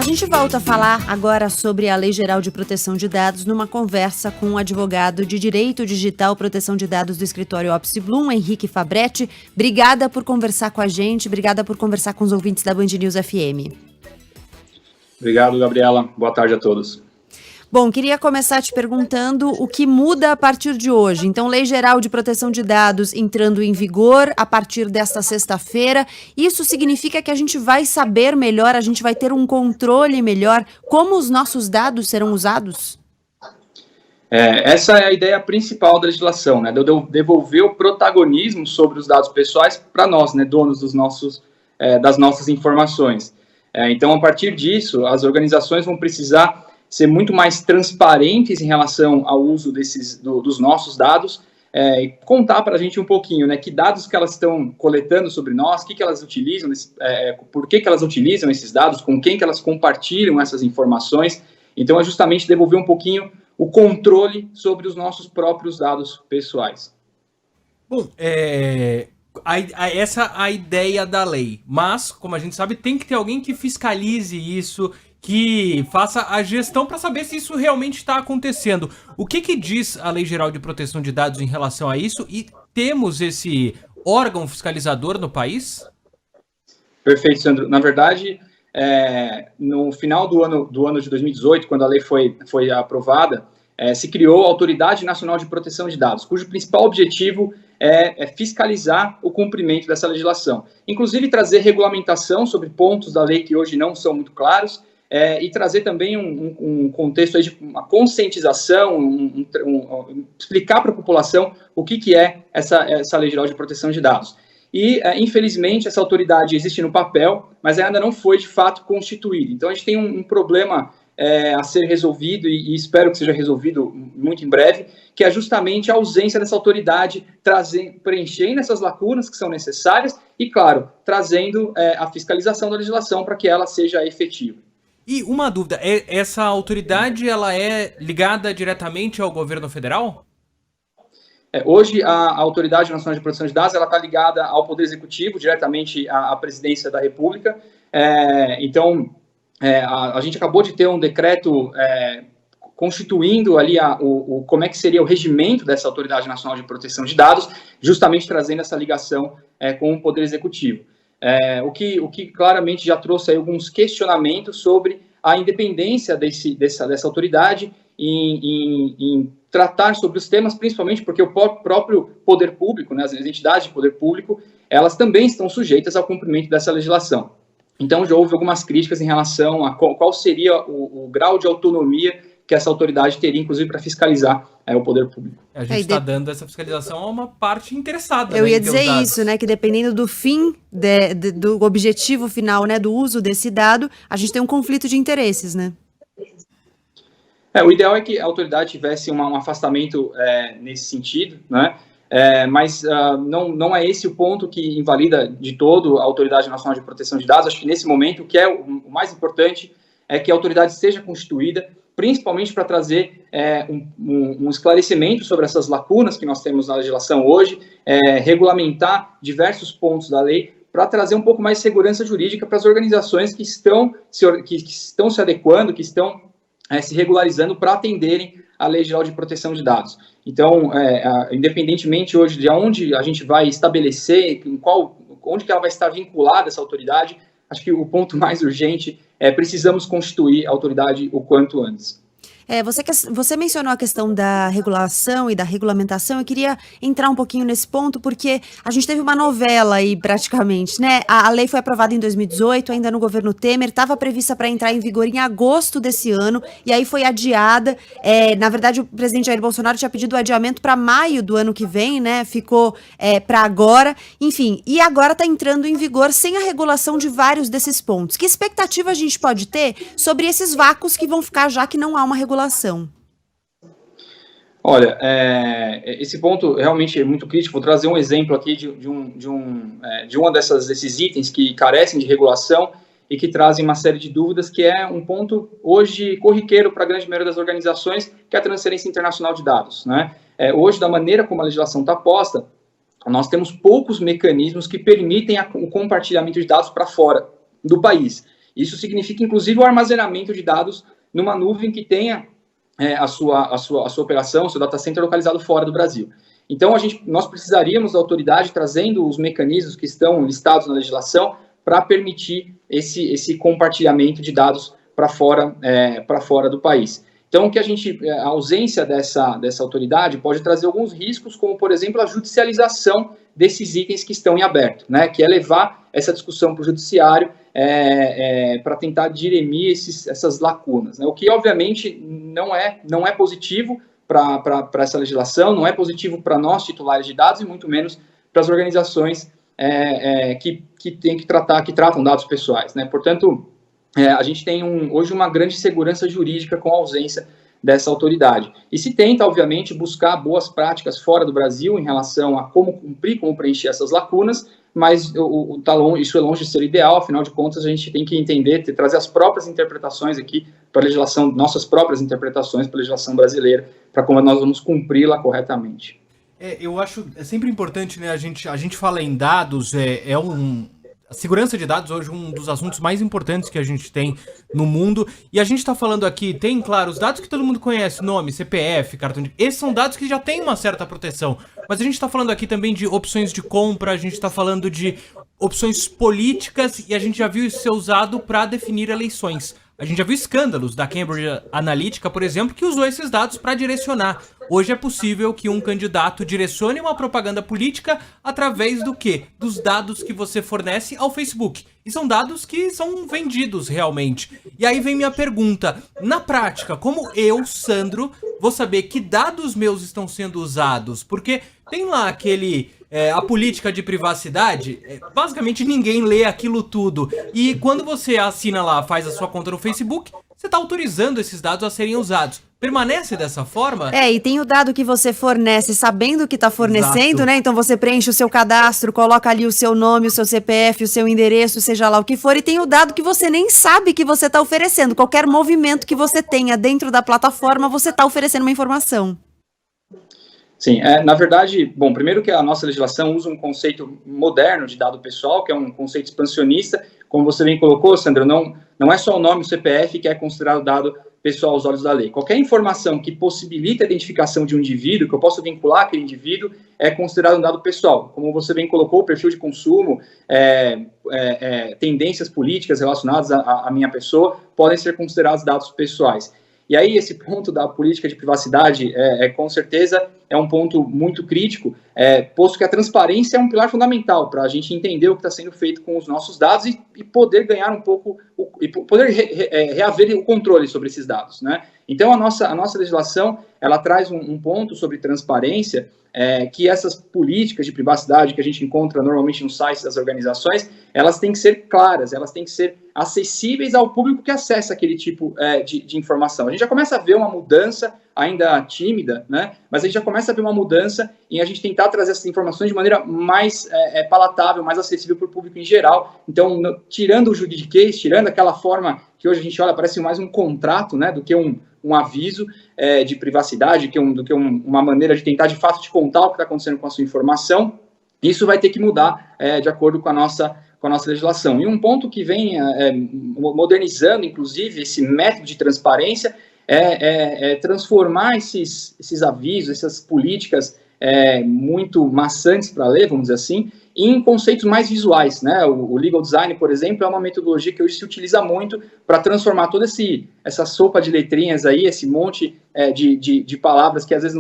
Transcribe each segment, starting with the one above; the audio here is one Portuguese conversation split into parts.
A gente volta a falar agora sobre a Lei Geral de Proteção de Dados numa conversa com o advogado de Direito Digital, Proteção de Dados do escritório Opsi Blum, Henrique Fabretti. Obrigada por conversar com a gente, obrigada por conversar com os ouvintes da Band News FM. Obrigado, Gabriela. Boa tarde a todos. Bom, queria começar te perguntando o que muda a partir de hoje. Então, Lei Geral de Proteção de Dados entrando em vigor a partir desta sexta-feira. Isso significa que a gente vai saber melhor, a gente vai ter um controle melhor como os nossos dados serão usados? Essa é a ideia principal da legislação, né? De devolver o protagonismo sobre os dados pessoais para nós, né? Donos das nossas informações. Então, a partir disso, as organizações vão precisar ser muito mais transparentes em relação ao uso dos nossos dados, e contar para a gente um pouquinho, né, que dados que elas estão coletando sobre nós, o que elas utilizam, por que elas utilizam esses dados, com quem que elas compartilham essas informações. Então, é justamente devolver um pouquinho o controle sobre os nossos próprios dados pessoais. Bom, essa é a ideia da lei, mas, como a gente sabe, tem que ter alguém que fiscalize isso, que faça a gestão para saber se isso realmente está acontecendo. O que diz a Lei Geral de Proteção de Dados em relação a isso? E temos esse órgão fiscalizador no país? Perfeito, Sandro. Na verdade, no final do ano de 2018, quando a lei foi aprovada, se criou a Autoridade Nacional de Proteção de Dados, cujo principal objetivo é fiscalizar o cumprimento dessa legislação. Inclusive, trazer regulamentação sobre pontos da lei que hoje não são muito claros, e trazer também um contexto aí de uma conscientização, explicar para a população o que é essa Lei Geral de Proteção de Dados. E, infelizmente, essa autoridade existe no papel, mas ainda não foi, de fato, constituída. Então, a gente tem um problema a ser resolvido, e espero que seja resolvido muito em breve, que é justamente a ausência dessa autoridade, preenchendo essas lacunas que são necessárias e, claro, trazendo a fiscalização da legislação para que ela seja efetiva. E uma dúvida, essa autoridade ela é ligada diretamente ao governo federal? Hoje, a Autoridade Nacional de Proteção de Dados está ligada ao Poder Executivo, diretamente à Presidência da República. Então, a gente acabou de ter um decreto constituindo ali como é que seria o regimento dessa Autoridade Nacional de Proteção de Dados, justamente trazendo essa ligação com o Poder Executivo. O que claramente já trouxe aí alguns questionamentos sobre a independência dessa autoridade em tratar sobre os temas, principalmente porque o próprio poder público, né, as entidades de poder público, elas também estão sujeitas ao cumprimento dessa legislação. Então, já houve algumas críticas em relação a qual seria o grau de autonomia que essa autoridade teria, inclusive, para fiscalizar o poder público. A gente está dando essa fiscalização a uma parte interessada. Eu ia dizer isso, né? Que dependendo do fim, do objetivo final, né? Do uso desse dado, a gente tem um conflito de interesses, né? O ideal é que a autoridade tivesse um afastamento nesse sentido, né? Mas não é esse o ponto que invalida de todo a Autoridade Nacional de Proteção de Dados. Acho que nesse momento o que é o mais importante é que a autoridade seja constituída, principalmente para trazer um esclarecimento sobre essas lacunas que nós temos na legislação hoje, regulamentar diversos pontos da lei, para trazer um pouco mais de segurança jurídica para as organizações que estão se adequando, que estão se regularizando para atenderem a Lei Geral de Proteção de Dados. Então, independentemente hoje de onde a gente vai estabelecer, onde que ela vai estar vinculada, essa autoridade, acho que o ponto mais urgente precisamos constituir a autoridade o quanto antes. Você mencionou a questão da regulação e da regulamentação. Eu queria entrar um pouquinho nesse ponto, porque a gente teve uma novela aí, praticamente, né? A lei foi aprovada em 2018, ainda no governo Temer, estava prevista para entrar em vigor em agosto desse ano, e aí foi adiada. Na verdade, o presidente Jair Bolsonaro tinha pedido o adiamento para maio do ano que vem, né? Ficou para agora. Enfim, e agora está entrando em vigor sem a regulação de vários desses pontos. Que expectativa a gente pode ter sobre esses vácuos que vão ficar, já que não há uma regulação? Olha, esse ponto realmente é muito crítico. Vou trazer um exemplo aqui de um desses itens que carecem de regulação e que trazem uma série de dúvidas, que é um ponto hoje corriqueiro para a grande maioria das organizações, que é a transferência internacional de dados, né? Hoje, da maneira como a legislação está posta, nós temos poucos mecanismos que permitem o compartilhamento de dados para fora do país. Isso significa, inclusive, o armazenamento de dados numa nuvem que tenha a sua operação, o seu data center localizado fora do Brasil. Então, nós precisaríamos da autoridade trazendo os mecanismos que estão listados na legislação para permitir esse compartilhamento de dados para fora do país. Então, a ausência dessa autoridade pode trazer alguns riscos, como, por exemplo, a judicialização desses itens que estão em aberto, né? Que é levar essa discussão para o judiciário para tentar dirimir essas lacunas, né? O que, obviamente, não é positivo para essa legislação, não é positivo para nós, titulares de dados, e muito menos para as organizações que tratam dados pessoais, né? Portanto, a gente tem hoje uma grande insegurança jurídica com a ausência dessa autoridade. E se tenta, obviamente, buscar boas práticas fora do Brasil em relação a como cumprir, como preencher essas lacunas, mas isso é longe de ser ideal. Afinal de contas, a gente tem que entender, trazer as próprias interpretações aqui para a legislação, nossas próprias interpretações para a legislação brasileira, para como nós vamos cumpri-la corretamente. Eu acho sempre importante, né, a gente fala em dados, a segurança de dados hoje é um dos assuntos mais importantes que a gente tem no mundo, e a gente está falando aqui, tem, claro, os dados que todo mundo conhece, nome, CPF, cartão de... Esses são dados que já têm uma certa proteção, mas a gente está falando aqui também de opções de compra, a gente está falando de opções políticas, e a gente já viu isso ser usado para definir eleições. A gente já viu escândalos da Cambridge Analytica, por exemplo, que usou esses dados para direcionar. Hoje é possível que um candidato direcione uma propaganda política através do quê? Dos dados que você fornece ao Facebook. E são dados que são vendidos realmente. E aí vem minha pergunta. Na prática, como eu, Sandro, vou saber que dados meus estão sendo usados? Porque tem lá a política de privacidade, basicamente ninguém lê aquilo tudo. E quando você assina lá, faz a sua conta no Facebook, você está autorizando esses dados a serem usados. Permanece dessa forma? E tem o dado que você fornece sabendo que está fornecendo, Exato. né? Então você preenche o seu cadastro, coloca ali o seu nome, o seu CPF, o seu endereço, seja lá o que for, e tem o dado que você nem sabe que você está oferecendo. Qualquer movimento que você tenha dentro da plataforma, você está oferecendo uma informação. Sim, na verdade, bom, primeiro que a nossa legislação usa um conceito moderno de dado pessoal, que é um conceito expansionista, como você bem colocou, Sandra, não é só o nome, o CPF, que é considerado dado pessoal aos olhos da lei. Qualquer informação que possibilita a identificação de um indivíduo, que eu posso vincular aquele indivíduo, é considerado um dado pessoal. Como você bem colocou, o perfil de consumo, tendências políticas relacionadas à minha pessoa, podem ser considerados dados pessoais. E aí, esse ponto da política de privacidade, com certeza, é um ponto muito crítico, posto que a transparência é um pilar fundamental para a gente entender o que está sendo feito com os nossos dados e poder ganhar um pouco, e poder reaver o controle sobre esses dados, né? Então, a nossa legislação, ela traz um ponto sobre transparência, que essas políticas de privacidade que a gente encontra normalmente nos sites das organizações, elas têm que ser claras, elas têm que ser acessíveis ao público que acessa aquele tipo de informação. A gente já começa a ver uma mudança, ainda tímida, né? Mas a gente já começa a ver uma mudança em a gente tentar trazer essas informações de maneira mais palatável, mais acessível para o público em geral. Então, tirando o juridiquês, tirando aquela forma que hoje a gente olha, parece mais um contrato, né, do que um aviso de privacidade, do que uma maneira de tentar, de fato, te contar o que está acontecendo com a sua informação, isso vai ter que mudar de acordo com a nossa legislação. E um ponto que vem modernizando, inclusive, esse método de transparência é transformar esses avisos, essas políticas muito maçantes para ler, vamos dizer assim, em conceitos mais visuais, né? O legal design, por exemplo, é uma metodologia que hoje se utiliza muito para transformar toda essa sopa de letrinhas aí, esse monte de palavras que às vezes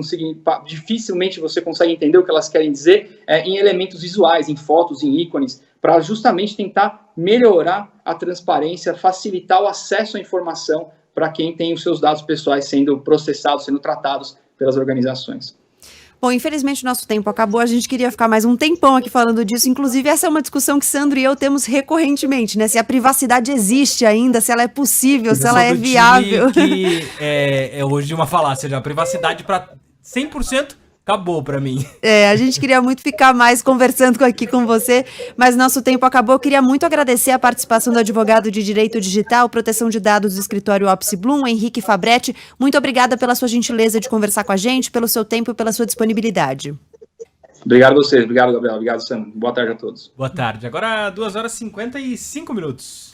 dificilmente você consegue entender o que elas querem dizer, em elementos visuais, em fotos, em ícones, para justamente tentar melhorar a transparência, facilitar o acesso à informação para quem tem os seus dados pessoais sendo processados, sendo tratados pelas organizações. Bom, infelizmente o nosso tempo acabou, a gente queria ficar mais um tempão aqui falando disso, inclusive essa é uma discussão que Sandro e eu temos recorrentemente, né, se a privacidade existe ainda, se ela é possível, se ela é viável. Que é hoje uma falácia já, a privacidade para 100% acabou pra mim. A gente queria muito ficar mais conversando aqui com você, mas nosso tempo acabou. Eu queria muito agradecer a participação do advogado de Direito Digital, Proteção de Dados do escritório Opsi Blum, Henrique Fabretti. Muito obrigada pela sua gentileza de conversar com a gente, pelo seu tempo e pela sua disponibilidade. Obrigado a vocês, obrigado, Gabriel, obrigado, Sam. Boa tarde a todos. Boa tarde. Agora 2h55.